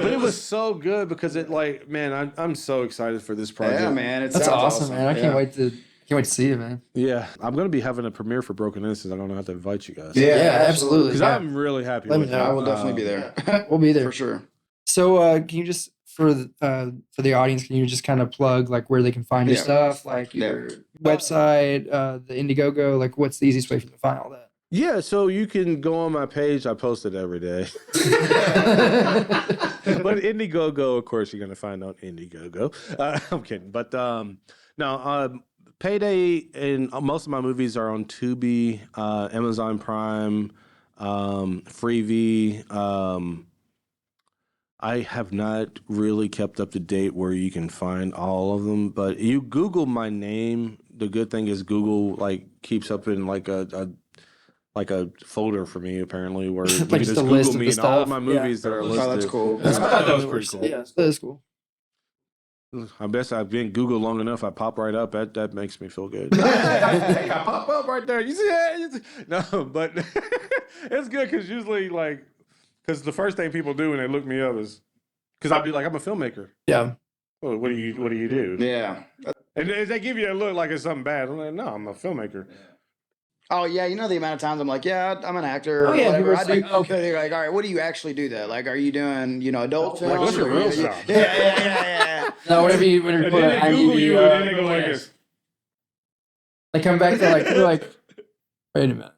But it was so good because it I'm so excited for this project. Yeah, man, that's awesome, man. I can't wait to see it, man. Yeah, I'm gonna be having a premiere for Broken Innocence. I don't know how to invite you guys. Yeah, absolutely. Because I'm really happy with it. I will definitely be there. We'll be there for sure. So, can you just for the audience, can you just kind of plug like where they can find your stuff, like your website, the Indiegogo, like what's the easiest way for them to find all that? Yeah, so you can go on my page. I post it every day. But Indiegogo, of course, you're going to find on Indiegogo. I'm kidding. But no, Payday and most of my movies are on Tubi, Amazon Prime, Freevee. I have not really kept up to date where you can find all of them, but you Google my name. The good thing is Google keeps up in like a folder for me apparently where you can just Google me and all of my movies that are listed. Oh, that's cool. That was pretty cool. Yeah, that is cool. I guess I've been Googled long enough. I pop right up. That makes me feel good. I pop up right there. You see that? No, but it's good because usually because the first thing people do when they look me up is because I'll be like, I'm a filmmaker. Yeah. Well, what do you do? Yeah. And they give you a look like it's something bad. I'm like, no, I'm a filmmaker. Oh yeah, the amount of times I'm like, yeah, I'm an actor. Oh yeah, whatever. okay. They're like, all right, what do you actually do that? Like, are you doing, adult films? What's your real job? Yeah. No, whenever you put an IMDb, and then they go like this. They come back to you're like, wait a minute.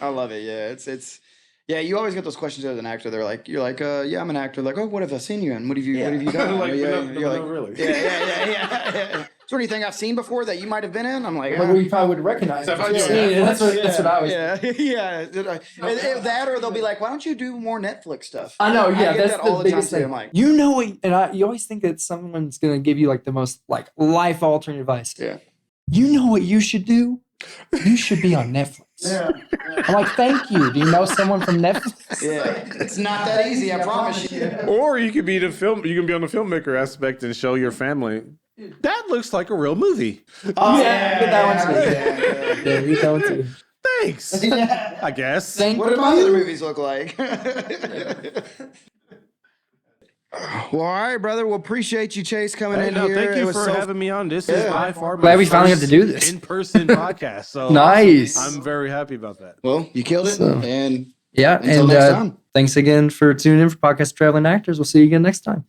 I love it. Yeah, it's. Yeah, you always get those questions as an actor. They're like, you're like, yeah, I'm an actor. Like, oh, what have I seen you in? What have you done? Like, yeah, no, you're like, really. yeah. So anything I've seen before that you might have been in? I'm like, Well, you probably would recognize it. That's what I was. yeah. That or they'll be like, why don't you do more Netflix stuff? I know, yeah, I get that's that all the the time biggest too. thing. I'm like, You know what, and you always think that someone's gonna give you like the most like life altering advice. yeah. You know what you should do? You should be on Netflix. Yeah. I'm like, thank you. Do you know someone from Netflix? Yeah. It's not that easy, I promise you. Or you could be you can be on the filmmaker aspect and show your family. That looks like a real movie. Oh yeah, get that one too. Yeah, get that one too. Thanks. I guess. What do my other movies look like? Well, all right, brother. Well, appreciate you, Chase, coming in here. Thank you It was for having me on. This is by far Glad my we finally got to first do this. in-person podcast. So Nice. I'm very happy about that. Well, you killed it. So- And Yeah, Until and next time. thanks again for tuning in for Podcast Traveling Actors. We'll see you again next time.